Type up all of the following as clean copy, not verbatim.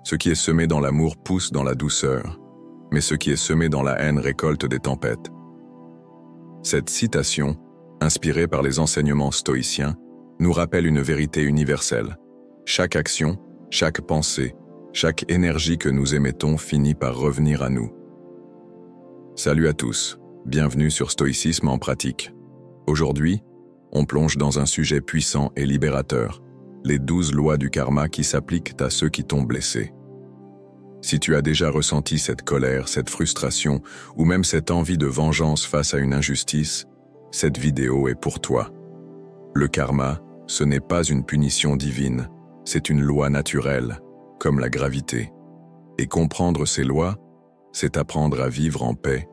Ce qui est semé dans l'amour pousse dans la douceur, mais ce qui est semé dans la haine récolte des tempêtes. Cette citation, inspirée par les enseignements stoïciens, nous rappelle une vérité universelle. Chaque action, chaque pensée, chaque énergie que nous émettons finit par revenir à nous. Salut à tous, bienvenue sur Stoïcisme en pratique. Aujourd'hui, on plonge dans un sujet puissant et libérateur, les 12 lois du karma qui s'appliquent à ceux qui t'ont blessé. Si tu as déjà ressenti cette colère, cette frustration ou même cette envie de vengeance face à une injustice, cette vidéo est pour toi. Le karma, ce n'est pas une punition divine, c'est une loi naturelle, comme la gravité. Et comprendre ces lois, c'est apprendre à vivre en paix,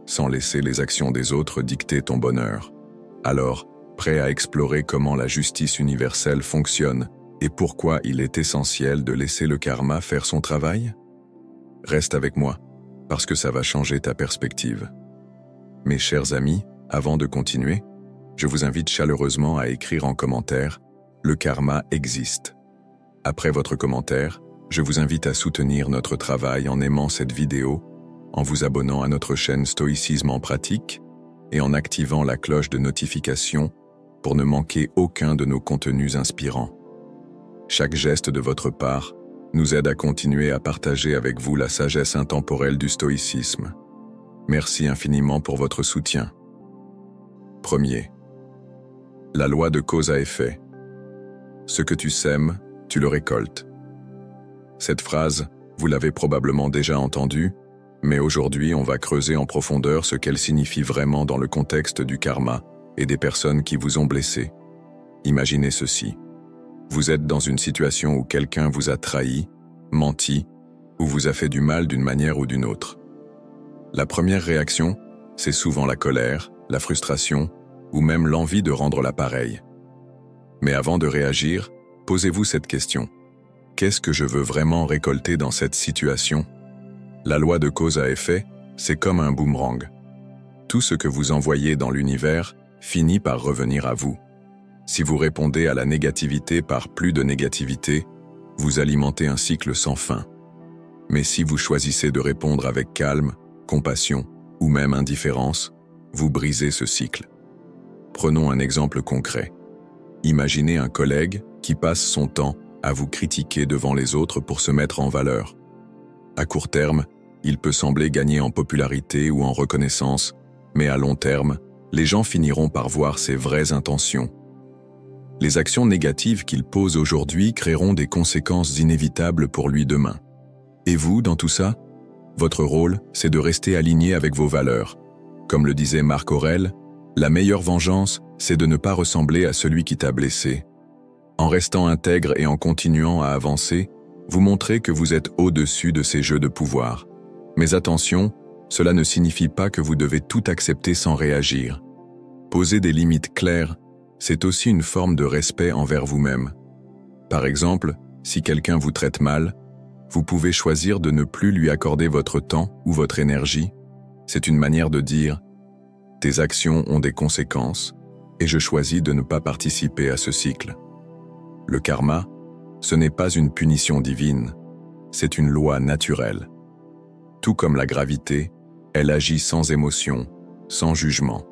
sans laisser les actions des autres dicter ton bonheur. Alors, prêt à explorer comment la justice universelle fonctionne et pourquoi il est essentiel de laisser le karma faire son travail? Reste avec moi, parce que ça va changer ta perspective. Mes chers amis, avant de continuer, je vous invite chaleureusement à écrire en commentaire « Le karma existe ». Après votre commentaire, je vous invite à soutenir notre travail en aimant cette vidéo, en vous abonnant à notre chaîne Stoïcisme en pratique et en activant la cloche de notification pour ne manquer aucun de nos contenus inspirants. Chaque geste de votre part nous aide à continuer à partager avec vous la sagesse intemporelle du stoïcisme. Merci infiniment pour votre soutien. Premier. La loi de cause à effet. Ce que tu sèmes, tu le récoltes. Cette phrase, vous l'avez probablement déjà entendue, mais aujourd'hui on va creuser en profondeur ce qu'elle signifie vraiment dans le contexte du karma et des personnes qui vous ont blessé. Imaginez ceci. Vous êtes dans une situation où quelqu'un vous a trahi, menti, ou vous a fait du mal d'une manière ou d'une autre. La première réaction, c'est souvent la colère, la frustration, ou même l'envie de rendre l'appareil. Mais avant de réagir, posez-vous cette question. Qu'est-ce que je veux vraiment récolter dans cette situation? La loi de cause à effet, c'est comme un boomerang. Tout ce que vous envoyez dans l'univers finit par revenir à vous. Si vous répondez à la négativité par plus de négativité, vous alimentez un cycle sans fin. Mais si vous choisissez de répondre avec calme, compassion ou même indifférence, vous brisez ce cycle. Prenons un exemple concret. Imaginez un collègue qui passe son temps à vous critiquer devant les autres pour se mettre en valeur. À court terme, il peut sembler gagner en popularité ou en reconnaissance, mais à long terme, les gens finiront par voir ses vraies intentions. Les actions négatives qu'il pose aujourd'hui créeront des conséquences inévitables pour lui demain. Et vous, dans tout ça? Votre rôle, c'est de rester aligné avec vos valeurs. Comme le disait Marc Aurèle, la meilleure vengeance, c'est de ne pas ressembler à celui qui t'a blessé. En restant intègre et en continuant à avancer, vous montrez que vous êtes au-dessus de ces jeux de pouvoir. Mais attention, cela ne signifie pas que vous devez tout accepter sans réagir. Poser des limites claires, c'est aussi une forme de respect envers vous-même. Par exemple, si quelqu'un vous traite mal, vous pouvez choisir de ne plus lui accorder votre temps ou votre énergie. C'est une manière de dire « Tes actions ont des conséquences et je choisis de ne pas participer à ce cycle ». Le karma, ce n'est pas une punition divine, c'est une loi naturelle. Tout comme la gravité, elle agit sans émotion, sans jugement.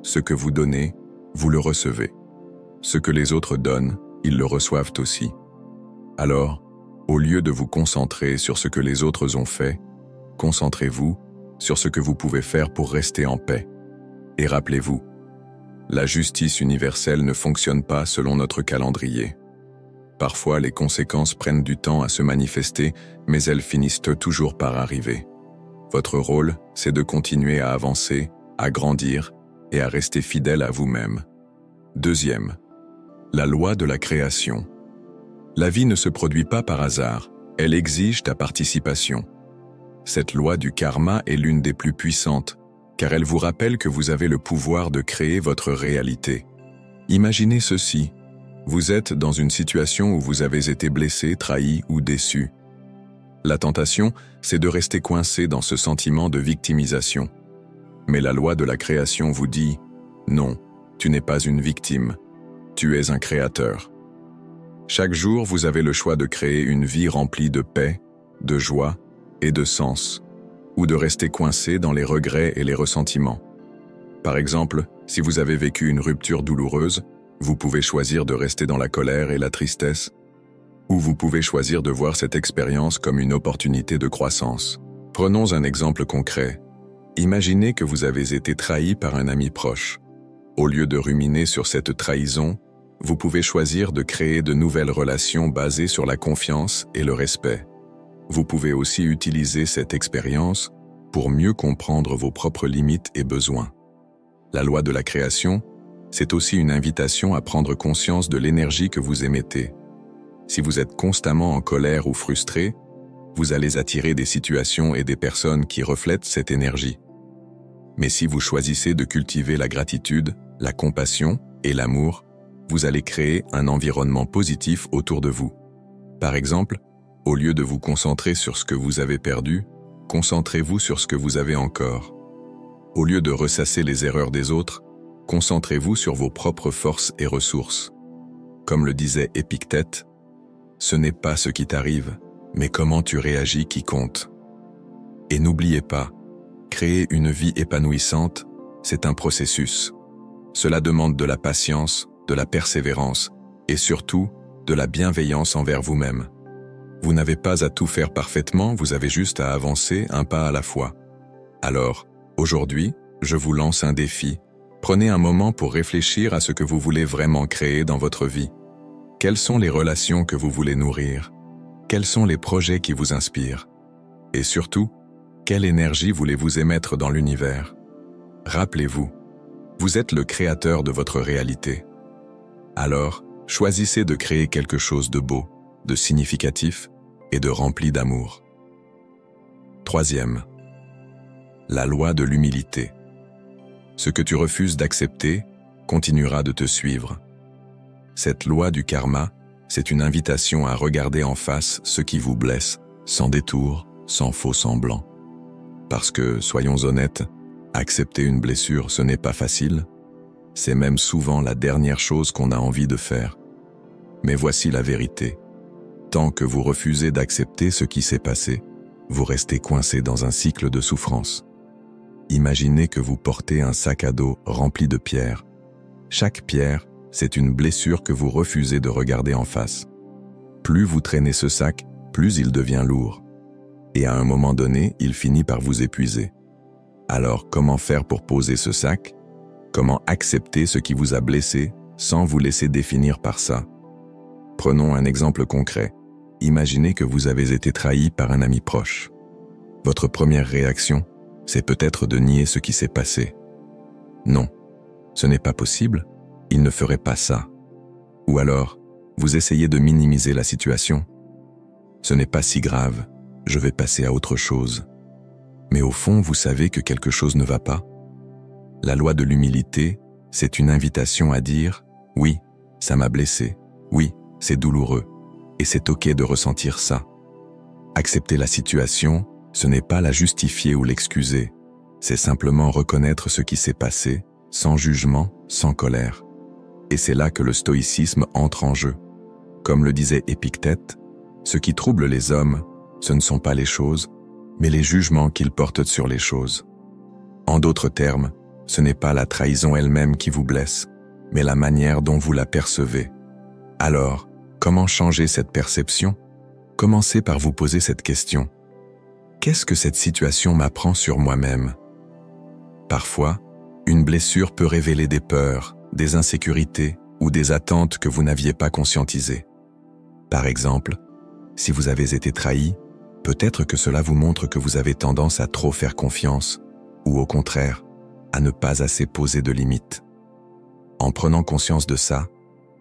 Ce que vous donnez, vous le recevez. Ce que les autres donnent, ils le reçoivent aussi. Alors, au lieu de vous concentrer sur ce que les autres ont fait, concentrez-vous sur ce que vous pouvez faire pour rester en paix. Et rappelez-vous, la justice universelle ne fonctionne pas selon notre calendrier. Parfois, les conséquences prennent du temps à se manifester, mais elles finissent toujours par arriver. Votre rôle, c'est de continuer à avancer, à grandir et à rester fidèle à vous-même. Deuxième, la loi de la création. La vie ne se produit pas par hasard, elle exige ta participation. Cette loi du karma est l'une des plus puissantes, car elle vous rappelle que vous avez le pouvoir de créer votre réalité. Imaginez ceci, vous êtes dans une situation où vous avez été blessé, trahi ou déçu. La tentation, c'est de rester coincé dans ce sentiment de victimisation. Mais la loi de la création vous dit « Non, tu n'es pas une victime, tu es un créateur ». Chaque jour, vous avez le choix de créer une vie remplie de paix, de joie et de sens, ou de rester coincé dans les regrets et les ressentiments. Par exemple, si vous avez vécu une rupture douloureuse, vous pouvez choisir de rester dans la colère et la tristesse, ou vous pouvez choisir de voir cette expérience comme une opportunité de croissance. Prenons un exemple concret. Imaginez que vous avez été trahi par un ami proche. Au lieu de ruminer sur cette trahison, vous pouvez choisir de créer de nouvelles relations basées sur la confiance et le respect. Vous pouvez aussi utiliser cette expérience pour mieux comprendre vos propres limites et besoins. La loi de la création, c'est aussi une invitation à prendre conscience de l'énergie que vous émettez. Si vous êtes constamment en colère ou frustré, vous allez attirer des situations et des personnes qui reflètent cette énergie. Mais si vous choisissez de cultiver la gratitude, la compassion et l'amour, vous allez créer un environnement positif autour de vous. Par exemple, au lieu de vous concentrer sur ce que vous avez perdu, concentrez-vous sur ce que vous avez encore. Au lieu de ressasser les erreurs des autres, concentrez-vous sur vos propres forces et ressources. Comme le disait Épictète, « Ce n'est pas ce qui t'arrive, mais comment tu réagis qui compte. » Et n'oubliez pas, créer une vie épanouissante, c'est un processus. Cela demande de la patience, de la persévérance et surtout de la bienveillance envers vous-même. Vous n'avez pas à tout faire parfaitement, vous avez juste à avancer un pas à la fois. Alors, aujourd'hui, je vous lance un défi. Prenez un moment pour réfléchir à ce que vous voulez vraiment créer dans votre vie. Quelles sont les relations que vous voulez nourrir? Quels sont les projets qui vous inspirent? Et surtout, quelle énergie voulez-vous émettre dans l'univers? Rappelez-vous, vous êtes le créateur de votre réalité. Alors, choisissez de créer quelque chose de beau, de significatif et de rempli d'amour. Troisième, la loi de l'humilité. Ce que tu refuses d'accepter continuera de te suivre. Cette loi du karma, c'est une invitation à regarder en face ce qui vous blesse, sans détour, sans faux semblant. Parce que, soyons honnêtes, accepter une blessure, ce n'est pas facile. C'est même souvent la dernière chose qu'on a envie de faire. Mais voici la vérité. Tant que vous refusez d'accepter ce qui s'est passé, vous restez coincé dans un cycle de souffrance. Imaginez que vous portez un sac à dos rempli de pierres. Chaque pierre, c'est une blessure que vous refusez de regarder en face. Plus vous traînez ce sac, plus il devient lourd. Et à un moment donné, il finit par vous épuiser. Alors, comment faire pour poser ce sac? Comment accepter ce qui vous a blessé sans vous laisser définir par ça? Prenons un exemple concret. Imaginez que vous avez été trahi par un ami proche. Votre première réaction, c'est peut-être de nier ce qui s'est passé. Non, ce n'est pas possible, il ne ferait pas ça. Ou alors, vous essayez de minimiser la situation. Ce n'est pas si grave, je vais passer à autre chose. Mais au fond, vous savez que quelque chose ne va pas. La loi de l'humilité, c'est une invitation à dire « Oui, ça m'a blessé. Oui, c'est douloureux. Et c'est ok de ressentir ça. » Accepter la situation, ce n'est pas la justifier ou l'excuser. C'est simplement reconnaître ce qui s'est passé, sans jugement, sans colère. Et c'est là que le stoïcisme entre en jeu. Comme le disait Épictète, ce qui trouble les hommes, ce ne sont pas les choses, mais les jugements qu'ils portent sur les choses. En d'autres termes, ce n'est pas la trahison elle-même qui vous blesse, mais la manière dont vous la percevez. Alors, comment changer cette perception? Commencez par vous poser cette question. Qu'est-ce que cette situation m'apprend sur moi-même? Parfois, une blessure peut révéler des peurs, des insécurités ou des attentes que vous n'aviez pas conscientisées. Par exemple, si vous avez été trahi, peut-être que cela vous montre que vous avez tendance à trop faire confiance, ou au contraire, à ne pas assez poser de limites. En prenant conscience de ça,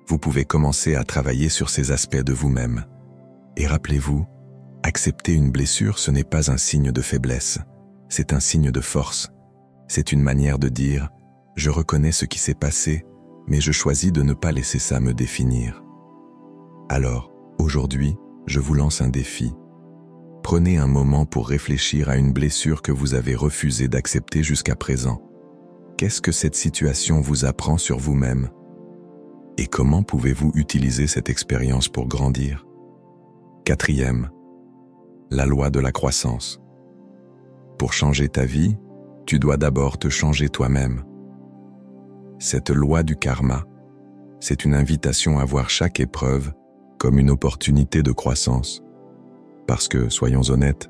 vous pouvez commencer à travailler sur ces aspects de vous-même. Et rappelez-vous, accepter une blessure, ce n'est pas un signe de faiblesse, c'est un signe de force. C'est une manière de dire « Je reconnais ce qui s'est passé, mais je choisis de ne pas laisser ça me définir. » Alors, aujourd'hui, je vous lance un défi. Prenez un moment pour réfléchir à une blessure que vous avez refusé d'accepter jusqu'à présent. Qu'est-ce que cette situation vous apprend sur vous-même? Et comment pouvez-vous utiliser cette expérience pour grandir? Quatrième, la loi de la croissance. Pour changer ta vie, tu dois d'abord te changer toi-même. Cette loi du karma, c'est une invitation à voir chaque épreuve comme une opportunité de croissance. Parce que, soyons honnêtes,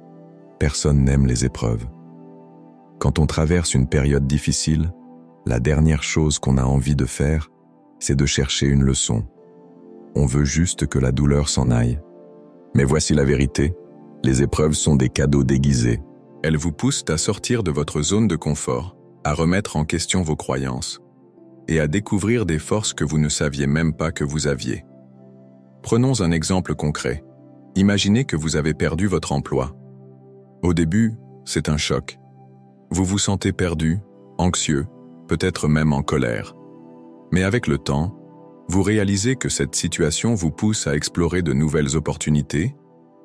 personne n'aime les épreuves. Quand on traverse une période difficile, la dernière chose qu'on a envie de faire, c'est de chercher une leçon. On veut juste que la douleur s'en aille. Mais voici la vérité, les épreuves sont des cadeaux déguisés. Elles vous poussent à sortir de votre zone de confort, à remettre en question vos croyances et à découvrir des forces que vous ne saviez même pas que vous aviez. Prenons un exemple concret. Imaginez que vous avez perdu votre emploi. Au début, c'est un choc. Vous vous sentez perdu, anxieux, peut-être même en colère. Mais avec le temps, vous réalisez que cette situation vous pousse à explorer de nouvelles opportunités,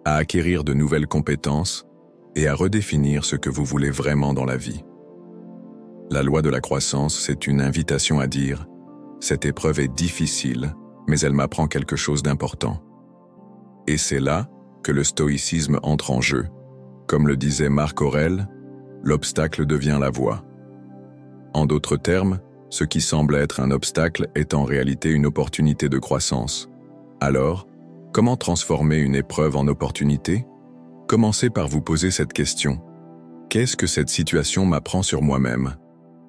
à acquérir de nouvelles compétences et à redéfinir ce que vous voulez vraiment dans la vie. La loi de la croissance, c'est une invitation à dire « Cette épreuve est difficile, mais elle m'apprend quelque chose d'important. » Et c'est là que le stoïcisme entre en jeu. Comme le disait Marc Aurèle, l'obstacle devient la voie. En d'autres termes, ce qui semble être un obstacle est en réalité une opportunité de croissance. Alors, comment transformer une épreuve en opportunité? Commencez par vous poser cette question. Qu'est-ce que cette situation m'apprend sur moi-même?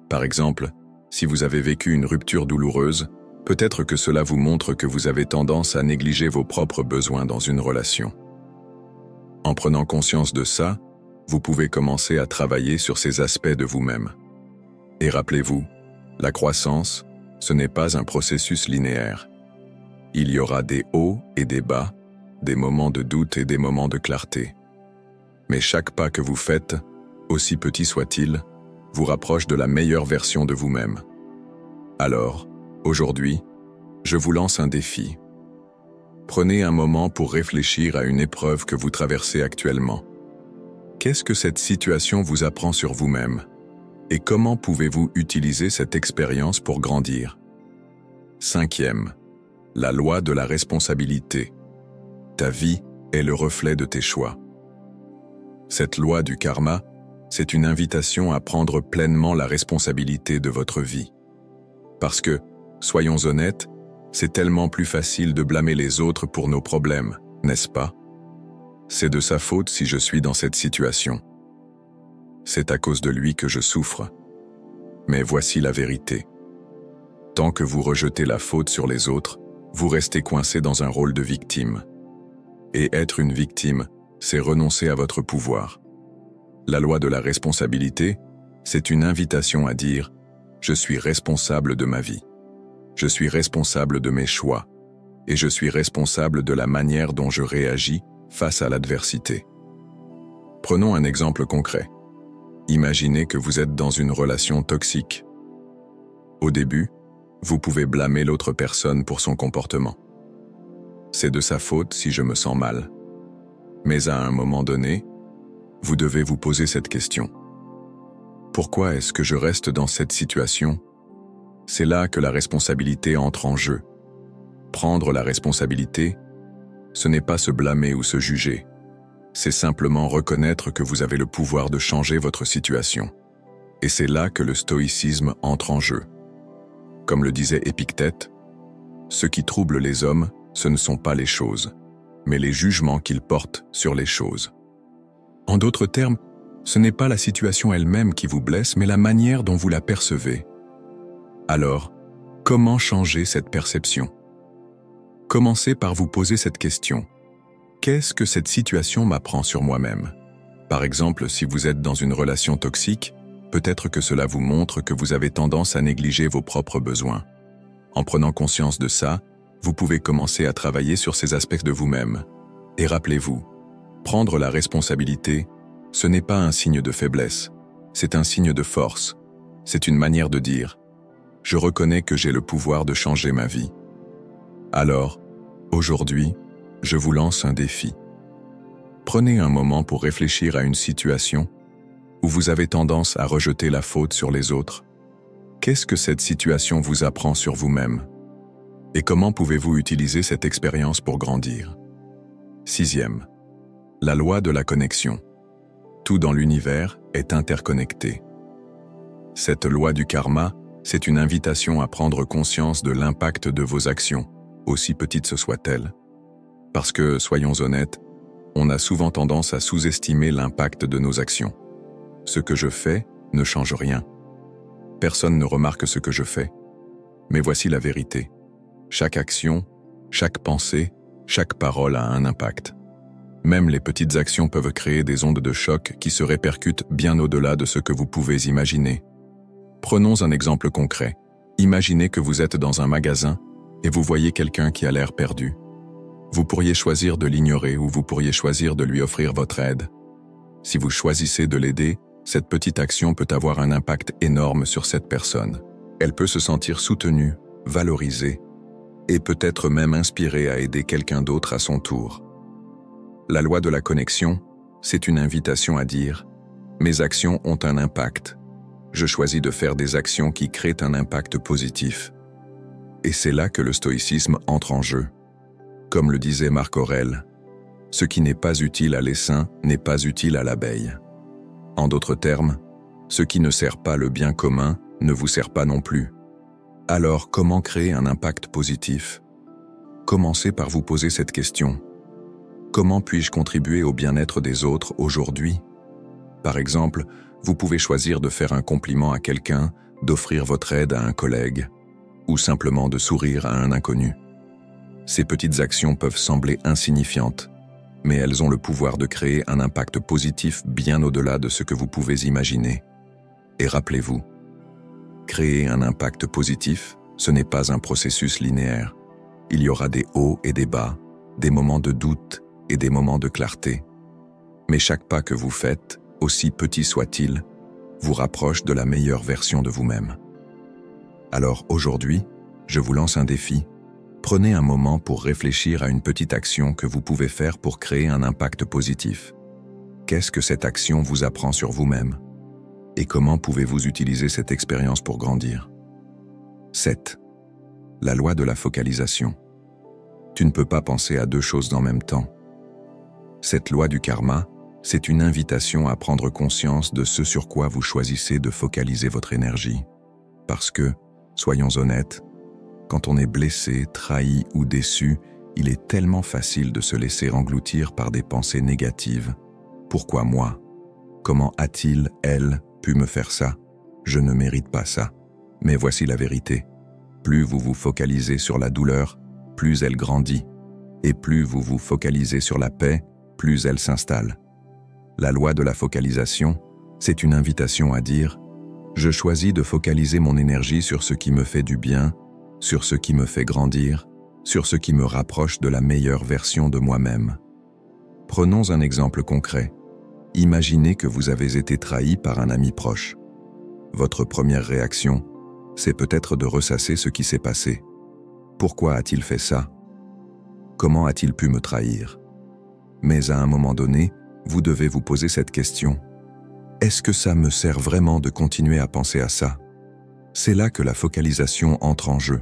Par exemple, si vous avez vécu une rupture douloureuse, peut-être que cela vous montre que vous avez tendance à négliger vos propres besoins dans une relation. En prenant conscience de ça, vous pouvez commencer à travailler sur ces aspects de vous-même. Et rappelez-vous, la croissance, ce n'est pas un processus linéaire. Il y aura des hauts et des bas, des moments de doute et des moments de clarté. Mais chaque pas que vous faites, aussi petit soit-il, vous rapproche de la meilleure version de vous-même. Alors, aujourd'hui, je vous lance un défi. Prenez un moment pour réfléchir à une épreuve que vous traversez actuellement. Qu'est-ce que cette situation vous apprend sur vous-même? Et comment pouvez-vous utiliser cette expérience pour grandir? Cinquième, la loi de la responsabilité. Ta vie est le reflet de tes choix. Cette loi du karma, c'est une invitation à prendre pleinement la responsabilité de votre vie. Parce que, soyons honnêtes, c'est tellement plus facile de blâmer les autres pour nos problèmes, n'est-ce pas? C'est de sa faute si je suis dans cette situation. C'est à cause de lui que je souffre. Mais voici la vérité. Tant que vous rejetez la faute sur les autres, vous restez coincé dans un rôle de victime. Et être une victime, c'est renoncer à votre pouvoir. La loi de la responsabilité, c'est une invitation à dire « Je suis responsable de ma vie. Je suis responsable de mes choix. Et je suis responsable de la manière dont je réagis face à l'adversité. » Prenons un exemple concret. Imaginez que vous êtes dans une relation toxique. Au début, vous pouvez blâmer l'autre personne pour son comportement. C'est de sa faute si je me sens mal. Mais à un moment donné, vous devez vous poser cette question. Pourquoi est-ce que je reste dans cette situation? C'est là que la responsabilité entre en jeu. Prendre la responsabilité, ce n'est pas se blâmer ou se juger. C'est simplement reconnaître que vous avez le pouvoir de changer votre situation. Et c'est là que le stoïcisme entre en jeu. Comme le disait Épictète, « Ce qui trouble les hommes, ce ne sont pas les choses, mais les jugements qu'ils portent sur les choses. » En d'autres termes, ce n'est pas la situation elle-même qui vous blesse, mais la manière dont vous la percevez. Alors, comment changer cette perception? Commencez par vous poser cette question. Qu'est-ce que cette situation m'apprend sur moi-même? Par exemple, si vous êtes dans une relation toxique, peut-être que cela vous montre que vous avez tendance à négliger vos propres besoins. En prenant conscience de ça, vous pouvez commencer à travailler sur ces aspects de vous-même. Et rappelez-vous, prendre la responsabilité, ce n'est pas un signe de faiblesse, c'est un signe de force. C'est une manière de dire « Je reconnais que j'ai le pouvoir de changer ma vie. » Alors, aujourd'hui, je vous lance un défi. Prenez un moment pour réfléchir à une situation où vous avez tendance à rejeter la faute sur les autres. Qu'est-ce que cette situation vous apprend sur vous-même? Et comment pouvez-vous utiliser cette expérience pour grandir? 6e. La loi de la connexion. Tout dans l'univers est interconnecté. Cette loi du karma, c'est une invitation à prendre conscience de l'impact de vos actions, aussi petites soient-elles. Parce que, soyons honnêtes, on a souvent tendance à sous-estimer l'impact de nos actions. Ce que je fais ne change rien. Personne ne remarque ce que je fais. Mais voici la vérité. Chaque action, chaque pensée, chaque parole a un impact. Même les petites actions peuvent créer des ondes de choc qui se répercutent bien au-delà de ce que vous pouvez imaginer. Prenons un exemple concret. Imaginez que vous êtes dans un magasin et vous voyez quelqu'un qui a l'air perdu. Vous pourriez choisir de l'ignorer ou vous pourriez choisir de lui offrir votre aide. Si vous choisissez de l'aider, cette petite action peut avoir un impact énorme sur cette personne. Elle peut se sentir soutenue, valorisée, et peut-être même inspirée à aider quelqu'un d'autre à son tour. La loi de la connexion, c'est une invitation à dire « Mes actions ont un impact. Je choisis de faire des actions qui créent un impact positif. » Et c'est là que le stoïcisme entre en jeu. Comme le disait Marc Aurèle, « Ce qui n'est pas utile à l'essaim n'est pas utile à l'abeille. » En d'autres termes, ce qui ne sert pas le bien commun ne vous sert pas non plus. Alors, comment créer un impact positif? Commencez par vous poser cette question. Comment puis-je contribuer au bien-être des autres aujourd'hui? Par exemple, vous pouvez choisir de faire un compliment à quelqu'un, d'offrir votre aide à un collègue, ou simplement de sourire à un inconnu. Ces petites actions peuvent sembler insignifiantes, mais elles ont le pouvoir de créer un impact positif bien au-delà de ce que vous pouvez imaginer. Et rappelez-vous, créer un impact positif, ce n'est pas un processus linéaire. Il y aura des hauts et des bas, des moments de doute et des moments de clarté. Mais chaque pas que vous faites, aussi petit soit-il, vous rapproche de la meilleure version de vous-même. Alors aujourd'hui, je vous lance un défi. Prenez un moment pour réfléchir à une petite action que vous pouvez faire pour créer un impact positif. Qu'est-ce que cette action vous apprend sur vous-même? Et comment pouvez-vous utiliser cette expérience pour grandir? 7. La loi de la focalisation. Tu ne peux pas penser à deux choses en même temps. Cette loi du karma, c'est une invitation à prendre conscience de ce sur quoi vous choisissez de focaliser votre énergie. Parce que, soyons honnêtes, quand on est blessé, trahi ou déçu, il est tellement facile de se laisser engloutir par des pensées négatives. Pourquoi moi? Comment a-t-il, elle, pu me faire ça? Je ne mérite pas ça. Mais voici la vérité. Plus vous vous focalisez sur la douleur, plus elle grandit. Et plus vous vous focalisez sur la paix, plus elle s'installe. La loi de la focalisation, c'est une invitation à dire « Je choisis de focaliser mon énergie sur ce qui me fait du bien, sur ce qui me fait grandir, sur ce qui me rapproche de la meilleure version de moi-même. » Prenons un exemple concret. Imaginez que vous avez été trahi par un ami proche. Votre première réaction, c'est peut-être de ressasser ce qui s'est passé. Pourquoi a-t-il fait ça? Comment a-t-il pu me trahir? Mais à un moment donné, vous devez vous poser cette question. Est-ce que ça me sert vraiment de continuer à penser à ça? C'est là que la focalisation entre en jeu.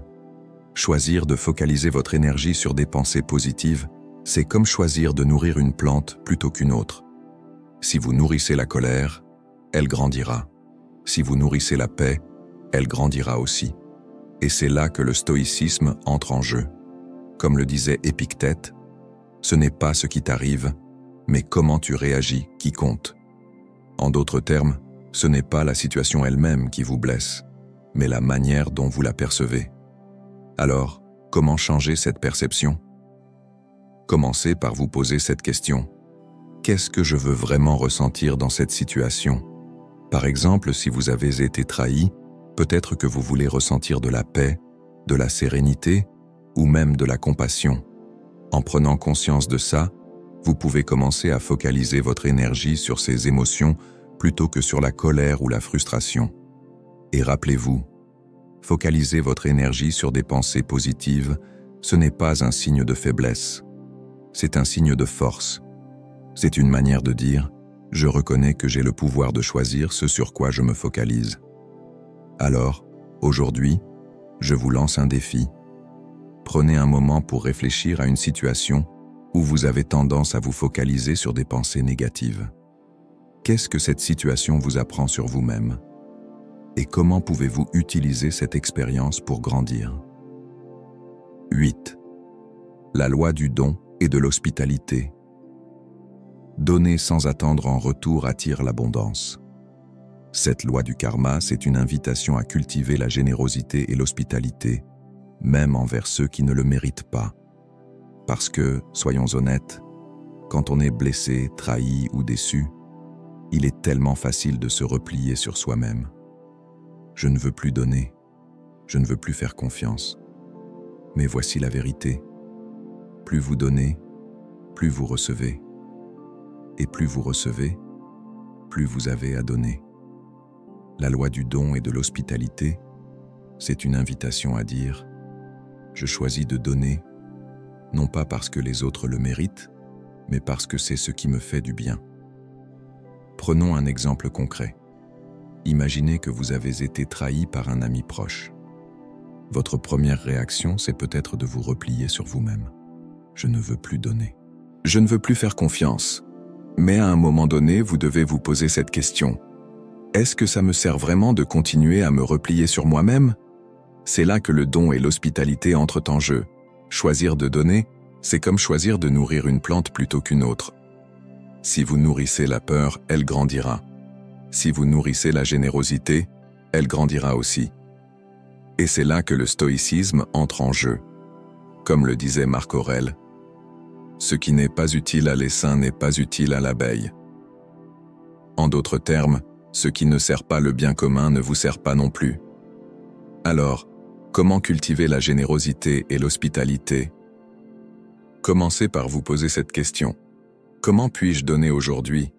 Choisir de focaliser votre énergie sur des pensées positives, c'est comme choisir de nourrir une plante plutôt qu'une autre. Si vous nourrissez la colère, elle grandira. Si vous nourrissez la paix, elle grandira aussi. Et c'est là que le stoïcisme entre en jeu. Comme le disait Épictète, ce n'est pas ce qui t'arrive, mais comment tu réagis qui compte. En d'autres termes, ce n'est pas la situation elle-même qui vous blesse, mais la manière dont vous la percevez. Alors, comment changer cette perception? Commencez par vous poser cette question. Qu'est-ce que je veux vraiment ressentir dans cette situation? Par exemple, si vous avez été trahi, peut-être que vous voulez ressentir de la paix, de la sérénité ou même de la compassion. En prenant conscience de ça, vous pouvez commencer à focaliser votre énergie sur ces émotions plutôt que sur la colère ou la frustration. Et rappelez-vous, focaliser votre énergie sur des pensées positives, ce n'est pas un signe de faiblesse. C'est un signe de force. C'est une manière de dire « Je reconnais que j'ai le pouvoir de choisir ce sur quoi je me focalise ». Alors, aujourd'hui, je vous lance un défi. Prenez un moment pour réfléchir à une situation où vous avez tendance à vous focaliser sur des pensées négatives. Qu'est-ce que cette situation vous apprend sur vous-même? Et comment pouvez-vous utiliser cette expérience pour grandir? 8. La loi du don et de l'hospitalité. Donner sans attendre en retour attire l'abondance. Cette loi du karma, c'est une invitation à cultiver la générosité et l'hospitalité, même envers ceux qui ne le méritent pas. Parce que, soyons honnêtes, quand on est blessé, trahi ou déçu, il est tellement facile de se replier sur soi-même. Je ne veux plus donner, je ne veux plus faire confiance. Mais voici la vérité. Plus vous donnez, plus vous recevez. Et plus vous recevez, plus vous avez à donner. La loi du don et de l'hospitalité, c'est une invitation à dire « Je choisis de donner, non pas parce que les autres le méritent, mais parce que c'est ce qui me fait du bien. » Prenons un exemple concret. Imaginez que vous avez été trahi par un ami proche. Votre première réaction, c'est peut-être de vous replier sur vous-même. Je ne veux plus donner. Je ne veux plus faire confiance. Mais à un moment donné, vous devez vous poser cette question. Est-ce que ça me sert vraiment de continuer à me replier sur moi-même? C'est là que le don et l'hospitalité entrent en jeu. Choisir de donner, c'est comme choisir de nourrir une plante plutôt qu'une autre. Si vous nourrissez la peur, elle grandira. Si vous nourrissez la générosité, elle grandira aussi. Et c'est là que le stoïcisme entre en jeu. Comme le disait Marc Aurèle, « Ce qui n'est pas utile à l'essaim n'est pas utile à l'abeille. » En d'autres termes, ce qui ne sert pas le bien commun ne vous sert pas non plus. Alors, comment cultiver la générosité et l'hospitalité? Commencez par vous poser cette question. Comment puis-je donner aujourd'hui?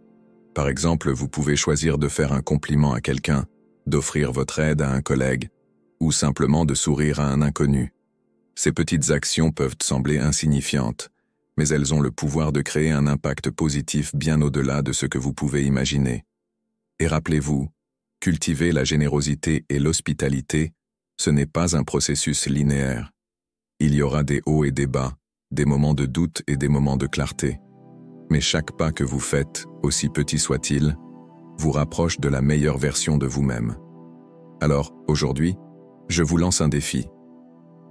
Par exemple, vous pouvez choisir de faire un compliment à quelqu'un, d'offrir votre aide à un collègue, ou simplement de sourire à un inconnu. Ces petites actions peuvent sembler insignifiantes, mais elles ont le pouvoir de créer un impact positif bien au-delà de ce que vous pouvez imaginer. Et rappelez-vous, cultiver la générosité et l'hospitalité, ce n'est pas un processus linéaire. Il y aura des hauts et des bas, des moments de doute et des moments de clarté. Mais chaque pas que vous faites, aussi petit soit-il, vous rapproche de la meilleure version de vous-même. Alors, aujourd'hui, je vous lance un défi.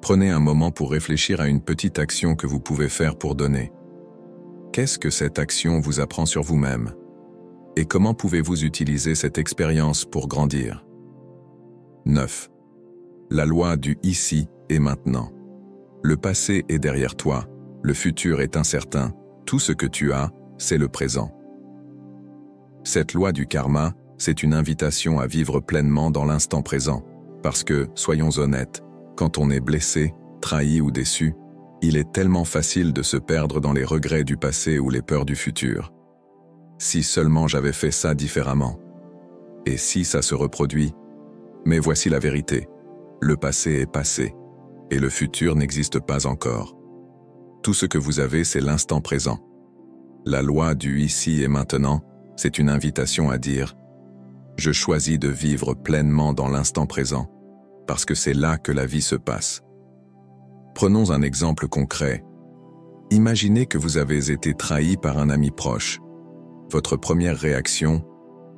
Prenez un moment pour réfléchir à une petite action que vous pouvez faire pour donner. Qu'est-ce que cette action vous apprend sur vous-même? Et comment pouvez-vous utiliser cette expérience pour grandir? 9. La loi du ici et maintenant. Le passé est derrière toi, le futur est incertain, tout ce que tu as, c'est le présent. Cette loi du karma, c'est une invitation à vivre pleinement dans l'instant présent, parce que, soyons honnêtes, quand on est blessé, trahi ou déçu, il est tellement facile de se perdre dans les regrets du passé ou les peurs du futur. Si seulement j'avais fait ça différemment. Et si ça se reproduit? Mais voici la vérité. Le passé est passé, et le futur n'existe pas encore. Tout ce que vous avez, c'est l'instant présent. La loi du ici et maintenant, c'est une invitation à dire « Je choisis de vivre pleinement dans l'instant présent, parce que c'est là que la vie se passe. » Prenons un exemple concret. Imaginez que vous avez été trahi par un ami proche. Votre première réaction,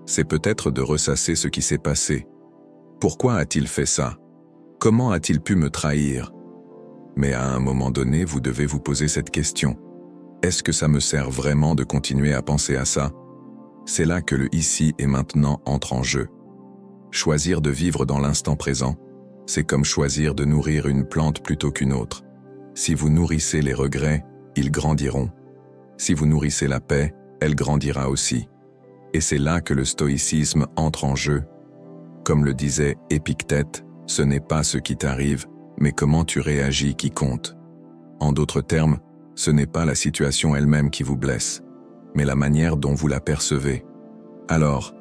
c'est peut-être de ressasser ce qui s'est passé. Pourquoi a-t-il fait ça? Comment a-t-il pu me trahir? Mais à un moment donné, vous devez vous poser cette question. Est-ce que ça me sert vraiment de continuer à penser à ça? C'est là que le ici et maintenant entre en jeu. Choisir de vivre dans l'instant présent, c'est comme choisir de nourrir une plante plutôt qu'une autre. Si vous nourrissez les regrets, ils grandiront. Si vous nourrissez la paix, elle grandira aussi. Et c'est là que le stoïcisme entre en jeu. Comme le disait Épictète, ce n'est pas ce qui t'arrive, mais comment tu réagis qui compte. En d'autres termes, ce n'est pas la situation elle-même qui vous blesse, mais la manière dont vous la percevez. Alors,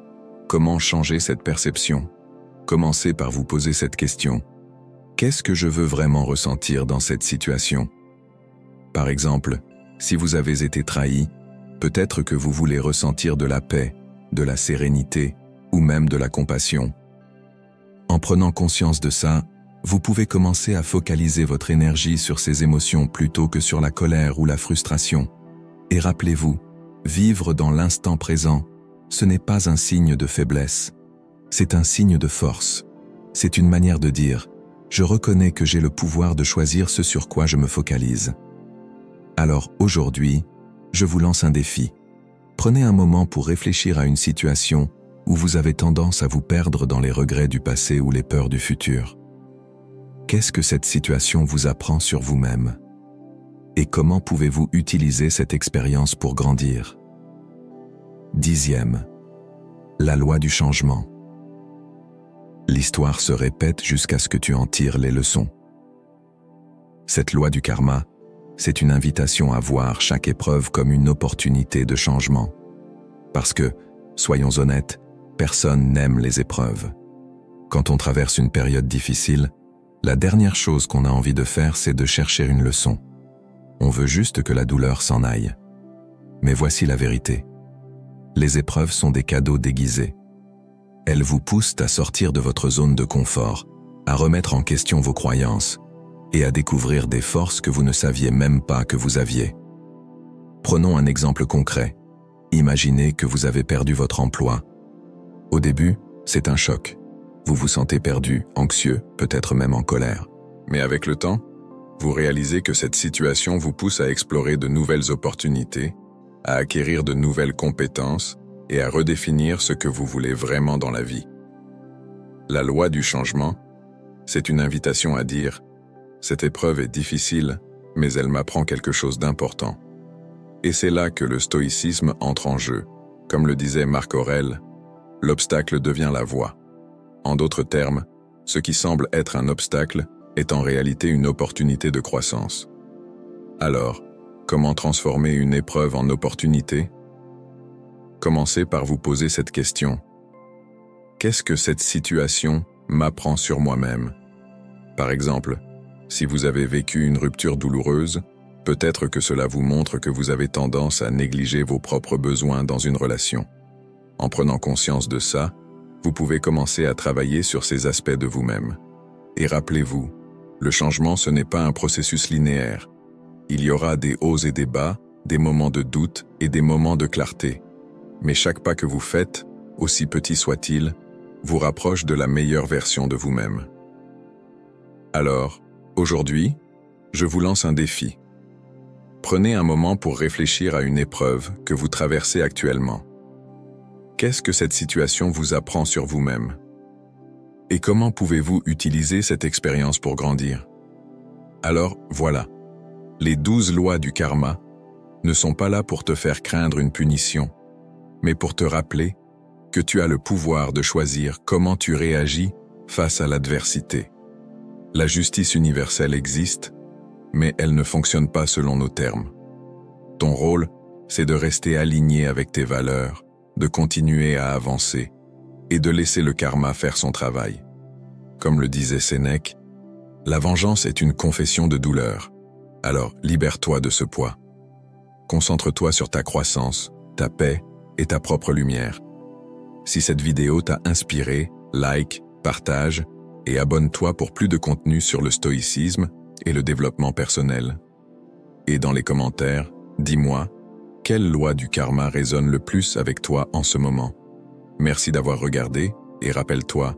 comment changer cette perception? Commencez par vous poser cette question. Qu'est-ce que je veux vraiment ressentir dans cette situation? Par exemple, si vous avez été trahi, peut-être que vous voulez ressentir de la paix, de la sérénité ou même de la compassion. En prenant conscience de ça, Vous pouvez commencer à focaliser votre énergie sur ces émotions plutôt que sur la colère ou la frustration. Et rappelez-vous, vivre dans l'instant présent, ce n'est pas un signe de faiblesse, c'est un signe de force. C'est une manière de dire « Je reconnais que j'ai le pouvoir de choisir ce sur quoi je me focalise ». Alors aujourd'hui, je vous lance un défi. Prenez un moment pour réfléchir à une situation où vous avez tendance à vous perdre dans les regrets du passé ou les peurs du futur. Qu'est-ce que cette situation vous apprend sur vous-même? Et comment pouvez-vous utiliser cette expérience pour grandir? 10e. La loi du changement. L'histoire se répète jusqu'à ce que tu en tires les leçons. Cette loi du karma, c'est une invitation à voir chaque épreuve comme une opportunité de changement. Parce que, soyons honnêtes, personne n'aime les épreuves. Quand on traverse une période difficile, la dernière chose qu'on a envie de faire, c'est de chercher une leçon. On veut juste que la douleur s'en aille. Mais voici la vérité. Les épreuves sont des cadeaux déguisés. Elles vous poussent à sortir de votre zone de confort, à remettre en question vos croyances et à découvrir des forces que vous ne saviez même pas que vous aviez. Prenons un exemple concret. Imaginez que vous avez perdu votre emploi. Au début, c'est un choc. Vous vous sentez perdu, anxieux, peut-être même en colère. Mais avec le temps, vous réalisez que cette situation vous pousse à explorer de nouvelles opportunités, à acquérir de nouvelles compétences et à redéfinir ce que vous voulez vraiment dans la vie. La loi du changement, c'est une invitation à dire « Cette épreuve est difficile, mais elle m'apprend quelque chose d'important. » Et c'est là que le stoïcisme entre en jeu. Comme le disait Marc Aurèle, l'obstacle devient la voie. En d'autres termes, ce qui semble être un obstacle est en réalité une opportunité de croissance. Alors, comment transformer une épreuve en opportunité? Commencez par vous poser cette question. Qu'est-ce que cette situation m'apprend sur moi-même? Par exemple, si vous avez vécu une rupture douloureuse, peut-être que cela vous montre que vous avez tendance à négliger vos propres besoins dans une relation. En prenant conscience de ça, vous pouvez commencer à travailler sur ces aspects de vous-même. Et rappelez-vous, le changement, ce n'est pas un processus linéaire. Il y aura des hauts et des bas, des moments de doute et des moments de clarté. Mais chaque pas que vous faites, aussi petit soit-il, vous rapproche de la meilleure version de vous-même. Alors, aujourd'hui, je vous lance un défi. Prenez un moment pour réfléchir à une épreuve que vous traversez actuellement. Qu'est-ce que cette situation vous apprend sur vous-même? Et comment pouvez-vous utiliser cette expérience pour grandir? Alors, voilà. Les 12 lois du karma ne sont pas là pour te faire craindre une punition, mais pour te rappeler que tu as le pouvoir de choisir comment tu réagis face à l'adversité. La justice universelle existe, mais elle ne fonctionne pas selon nos termes. Ton rôle, c'est de rester aligné avec tes valeurs, de continuer à avancer et de laisser le karma faire son travail. Comme le disait Sénèque, la vengeance est une confession de douleur. Alors, libère-toi de ce poids. Concentre-toi sur ta croissance, ta paix et ta propre lumière. Si cette vidéo t'a inspiré, like, partage et abonne-toi pour plus de contenu sur le stoïcisme et le développement personnel. Et dans les commentaires, dis-moi, quelle loi du karma résonne le plus avec toi en ce moment? Merci d'avoir regardé et rappelle-toi,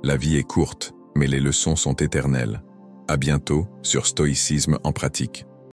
la vie est courte, mais les leçons sont éternelles. À bientôt sur Stoïcisme en pratique.